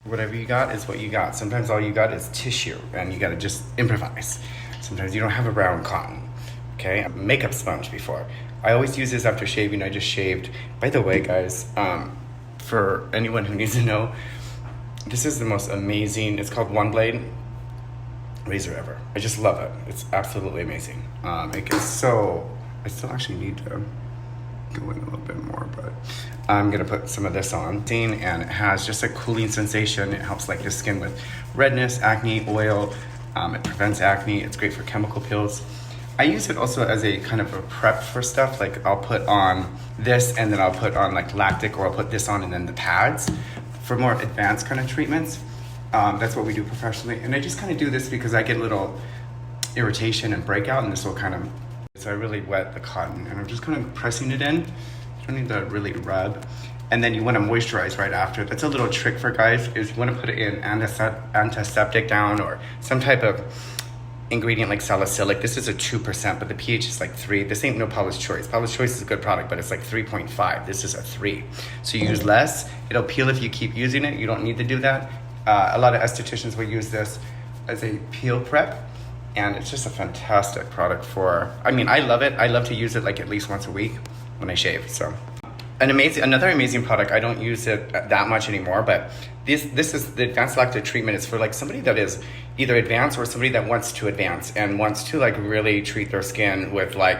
Whatever you got is what you got. Sometimes all you got is tissue and you gotta just improvise. Sometimes you don't have a brown cotton, okay? Makeup sponge before. I always use this after shaving. I just shaved. By the way, guys, for anyone who needs to know, this is the most amazing, it's called One Blade razor ever. I just love it. It's absolutely amazing. It gets so, I still actually need to go in a little bit more, but I'm gonna put some of this on. And it has just a cooling sensation. It helps like the skin with redness, acne, oil. It prevents acne. It's great for chemical peels. I use it also as a kind of a prep for stuff. Like I'll put on this and then I'll put on like lactic, or I'll put this on and then the pads for more advanced kind of treatments. That's what we do professionally. And I just kind of do this because I get a little irritation and breakout, and this will kind of, so I really wet the cotton and I'm just kind of pressing it in. You don't need to really rub. And then you want to moisturize right after. That's a little trick for guys, is you want to put it in antiseptic down or some type of ingredient like salicylic. This is a 2%, but the pH is like 3. This ain't no Paula's Choice. Paula's Choice is a good product, but it's like 3.5. This is a 3. So you use less. It'll peel if you keep using it. You don't need to do that. A lot of estheticians will use this as a peel prep. And it's just a fantastic product for, I mean, I love it. I love to use it like at least once a week when I shave. So another amazing product. I don't use it that much anymore, but this is the advanced lactic treatment. It's for like somebody that is either advanced or somebody that wants to advance and wants to like really treat their skin with like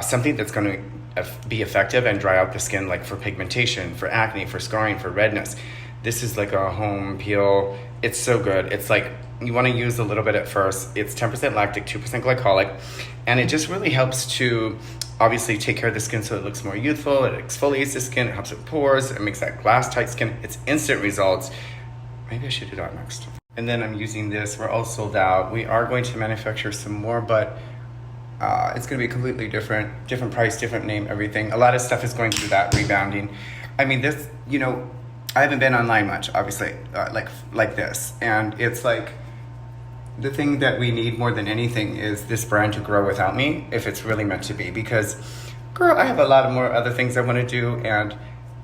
something that's going to be effective and dry out the skin, like for pigmentation, for acne, for scarring, for redness. This is like a home peel. It's so good. It's like, you want to use a little bit at first. It's 10% lactic, 2% glycolic, and it just really helps to obviously take care of the skin so it looks more youthful. It exfoliates the skin, it helps with pores, it makes that glass tight skin. It's instant results. Maybe I should do that next. And then I'm using this. We're all sold out. We are going to manufacture some more, but it's going to be completely different price, different name, everything. A lot of stuff is going through that rebounding. I mean, this, you know, I haven't been online much, obviously, like this, and it's like, the thing that we need more than anything is this brand to grow without me, if it's really meant to be, because girl, I have a lot of more other things I want to do, and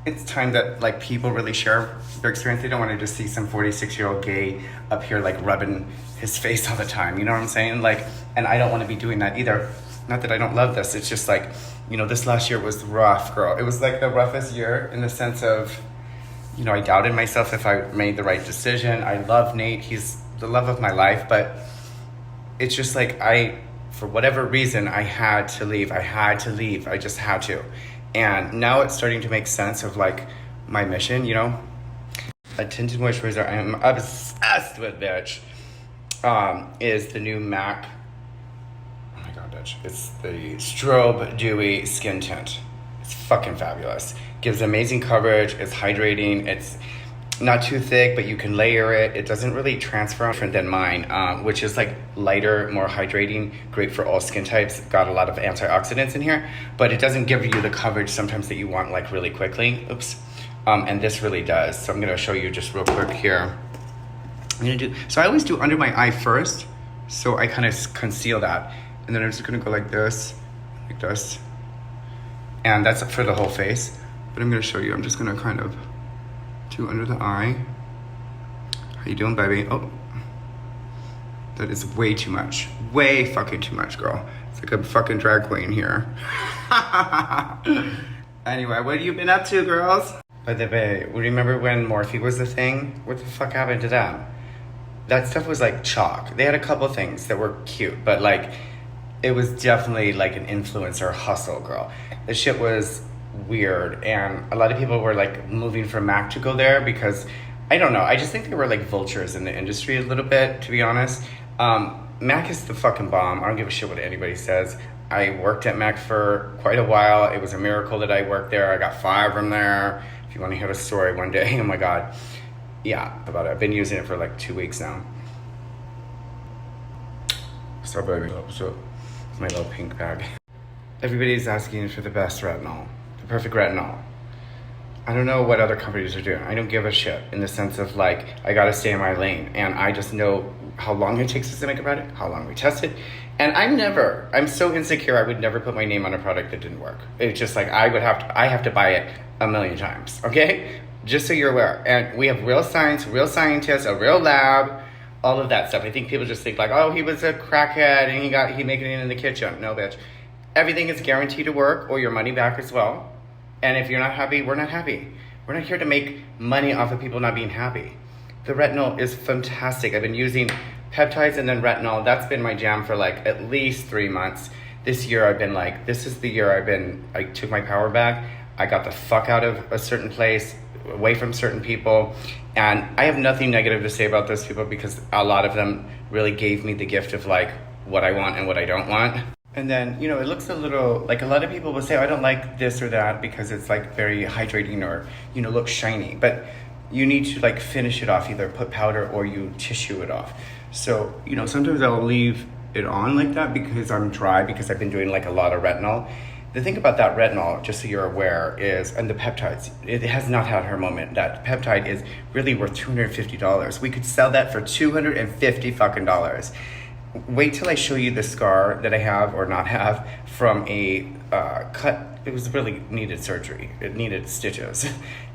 it's time that like people really share their experience. They don't want to just see some 46-year-old gay up here like rubbing his face all the time, you know what I'm saying? Like, and I don't want to be doing that either. Not that I don't love this, it's just like, you know, this last year was rough, girl. It was like the roughest year in the sense of, you know, I doubted myself if I made the right decision. I love Nate, he's the love of my life, but it's just like for whatever reason, I had to leave. I just had to. And now it's starting to make sense of like my mission, you know? A tinted moisturizer I am obsessed with, bitch, is the new MAC. Oh my God, bitch. It's the Strobe Dewy Skin Tint. It's fucking fabulous. Gives amazing coverage. It's hydrating. It's not too thick, but you can layer it. It doesn't really transfer different than mine, which is like lighter, more hydrating, great for all skin types. Got a lot of antioxidants in here, but it doesn't give you the coverage sometimes that you want like really quickly. Oops. And this really does. So I'm gonna show you just real quick here. So I always do under my eye first, so I kind of conceal that. And then I'm just gonna go like this. And that's for the whole face. But I'm gonna show you, I'm just gonna kind of do under the eye. How you doing, baby? Oh, that is way too much. Way fucking too much, girl. It's like a fucking drag queen here. Anyway, what have you been up to, girls? By the way, remember when Morphe was the thing? What the fuck happened to that? That stuff was like chalk. They had a couple things that were cute, but like, it was definitely like an influencer hustle, girl. The shit was weird, and a lot of people were like moving from MAC to go there because, I don't know, I just think they were like vultures in the industry a little bit, to be honest. MAC is the fucking bomb. I don't give a shit what anybody says. I worked at MAC for quite a while. It was a miracle that I worked there. I got fired from there. If you want to hear the story one day, oh my God. Yeah, about it. I've been using it for like 2 weeks now. So baby, so it's my little pink bag. Everybody's asking for the best retinol, the perfect retinol. I don't know what other companies are doing. I don't give a shit in the sense of like, I gotta stay in my lane, and I just know how long it takes us to make a product, how long we test it. And I'm so insecure, I would never put my name on a product that didn't work. It's just like, I have to buy it a million times, okay? Just so you're aware. And we have real science, real scientists, a real lab, all of that stuff. I think people just think like, oh, he was a crackhead and he making it in the kitchen. No, bitch. Everything is guaranteed to work or your money back as well. And if you're not happy, we're not happy. We're not here to make money off of people not being happy. The retinol is fantastic. I've been using peptides and then retinol. That's been my jam for like at least 3 months. This year I've been like, this is the year I took my power back. I got the fuck out of a certain place, away from certain people. And I have nothing negative to say about those people because a lot of them really gave me the gift of like what I want and what I don't want. And then, you know, it looks a little, like a lot of people will say, oh, I don't like this or that because it's like very hydrating or, you know, looks shiny. But you need to like finish it off, either put powder or you tissue it off. So, you know, sometimes I'll leave it on like that because I'm dry, because I've been doing like a lot of retinol. The thing about that retinol, just so you're aware, is, and the peptides, it has not had her moment. That peptide is really worth $250. We could sell that for $250 fucking dollars. Wait till I show you the scar that I have or not have from a cut. It was really needed surgery. It needed stitches.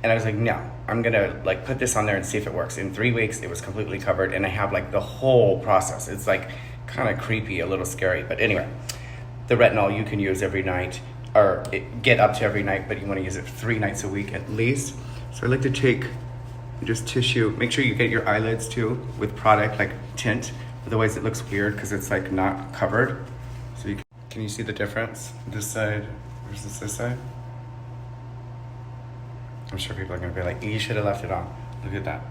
And I was like, no, I'm gonna like put this on there and see if it works. In 3 weeks, it was completely covered and I have like the whole process. It's like kind of creepy, a little scary. But anyway, the retinol you can use every night, or get up to every night, but you wanna use it 3 nights a week at least. So I like to take just tissue, make sure you get your eyelids too with product like tint. Otherwise it looks weird because it's like not covered. So can you see the difference? This side versus this side? I'm sure people are gonna be like, you should have left it on. Look at that.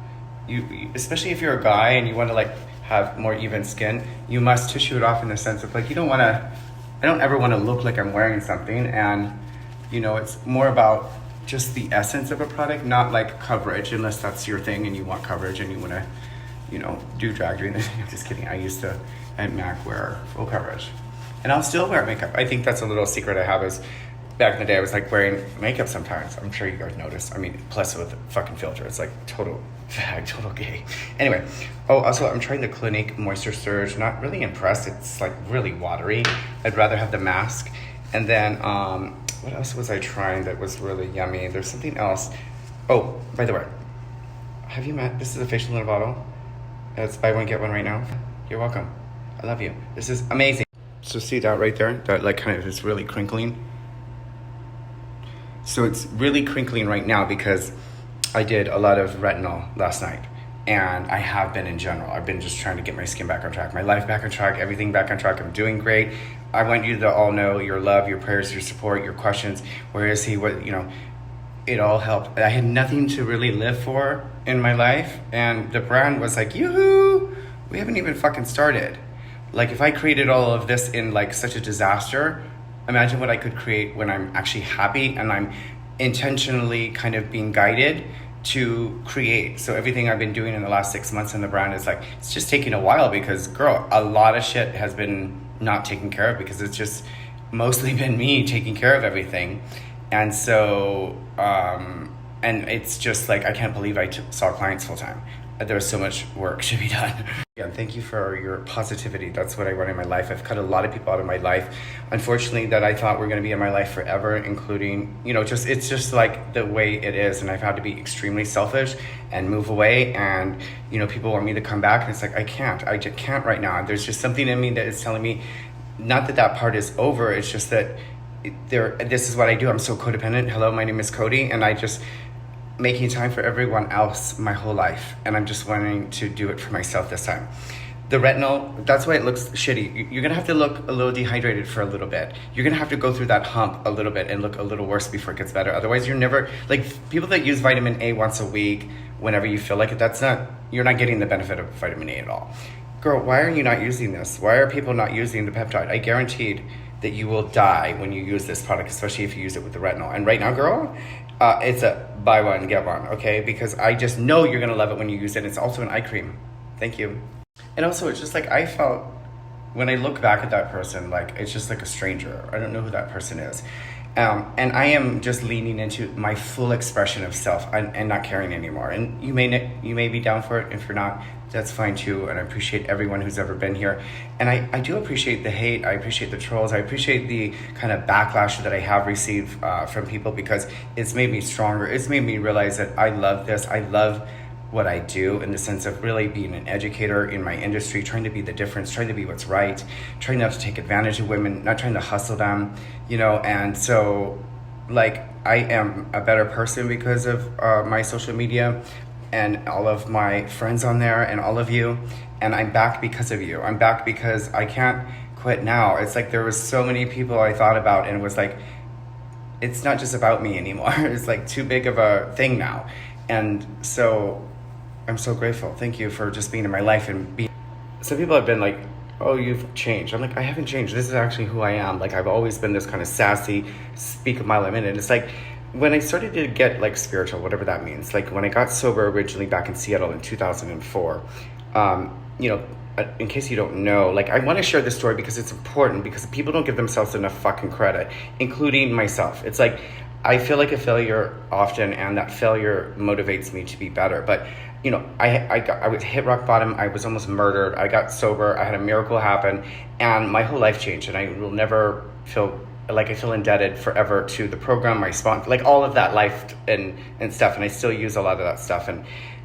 You especially if you're a guy and you wanna like have more even skin, you must tissue it off in the sense of like, I don't ever wanna look like I'm wearing something, and you know, it's more about just the essence of a product, not like coverage, unless that's your thing and you want coverage and you wanna, you know, do drag during this. I'm just kidding. I used to at MAC wear full coverage, and I'll still wear makeup. I think that's a little secret I have is back in the day I was like wearing makeup sometimes. I'm sure you guys noticed. I mean, plus with the fucking filter, it's like total fag, total gay. Anyway, oh, also I'm trying the Clinique Moisture Surge. Not really impressed. It's like really watery. I'd rather have the mask. And then what else was I trying that was really yummy? There's something else. Oh, by the way, have you met? This is a facial in a bottle. It's buy one get one right now. You're welcome. I love you. This is amazing. So see that right there? That like kind of is really crinkling. So it's really crinkling right now because I did a lot of retinol last night, and I have been in general. I've been just trying to get my skin back on track, my life back on track, everything back on track. I'm doing great. I want you to all know your love, your prayers, your support, your questions. Where is he? What, you know, it all helped. I had nothing to really live for in my life, and the brand was like, yoo-hoo, we haven't even fucking started. Like if I created all of this in like such a disaster, imagine what I could create when I'm actually happy and I'm intentionally kind of being guided to create. So everything I've been doing in the last 6 months in the brand is like, it's just taking a while because girl, a lot of shit has been not taken care of because it's just mostly been me taking care of everything. And so, and it's just like, I can't believe I saw clients full time. There's so much work to be done. Yeah, thank you for your positivity. That's what I want in my life. I've cut a lot of people out of my life, unfortunately, that I thought were gonna be in my life forever, including, you know, it's just like the way it is. And I've had to be extremely selfish and move away. And, you know, people want me to come back and it's like, I just can't right now. There's just something in me that is telling me, not that that part is over, it's just that this is what I do. I'm so codependent. Hello, my name is Cody, and I just making time for everyone else my whole life, and I'm just wanting to do it for myself this time. The retinol, that's why it looks shitty. You're gonna have to look a little dehydrated for a little bit. You're gonna have to go through that hump a little bit and look a little worse before it gets better. Otherwise, you're never, like people that use vitamin A once a week, whenever you feel like it, you're not getting the benefit of vitamin A at all. Girl, why are you not using this? Why are people not using the peptide? I guaranteed that you will die when you use this product, especially if you use it with the retinol. And right now, girl, it's a buy one, get one, okay? Because I just know you're gonna love it when you use it. It's also an eye cream. Thank you. And also, it's just like, I felt, when I look back at that person, like, it's just like a stranger. I don't know who that person is. And I am just leaning into my full expression of self and not caring anymore. And you may be down for it. If you're not, that's fine too. And I appreciate everyone who's ever been here. And I do appreciate the hate. I appreciate the trolls. I appreciate the kind of backlash that I have received from people, because it's made me stronger. It's made me realize that I love this. I love what I do, in the sense of really being an educator in my industry, trying to be the difference, trying to be what's right, trying not to take advantage of women, not trying to hustle them, you know. And so, like, I am a better person because of my social media and all of my friends on there and all of you. And I'm back because of you. I'm back because I can't quit now. It's like there was so many people I thought about, and it was like, it's not just about me anymore. It's like too big of a thing now. And so I'm so grateful. Thank you for just being in my life and being. Some people have been like, oh, you've changed. I'm like, I haven't changed. This is actually who I am. Like, I've always been this kind of sassy, speak a mile a minute. It's like, when I started to get like spiritual, whatever that means, like when I got sober originally back in Seattle in 2004, you know, in case you don't know, like, I want to share this story because it's important, because people don't give themselves enough fucking credit, including myself. It's like, I feel like a failure often, and that failure motivates me to be better. But, you know, I was hit rock bottom. I was almost murdered. I got sober. I had a miracle happen, and my whole life changed. And I will never feel like I feel indebted forever to the program, my sponsor, like all of that life and stuff. And I still use a lot of that stuff.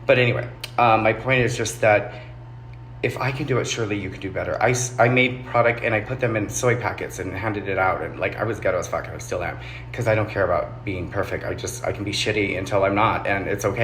But anyway, my point is just that if I can do it, surely you can do better. I made product and I put them in soy packets and handed it out, and like, I was ghetto as fuck, and I still am, because I don't care about being perfect. I can be shitty until I'm not, and it's okay.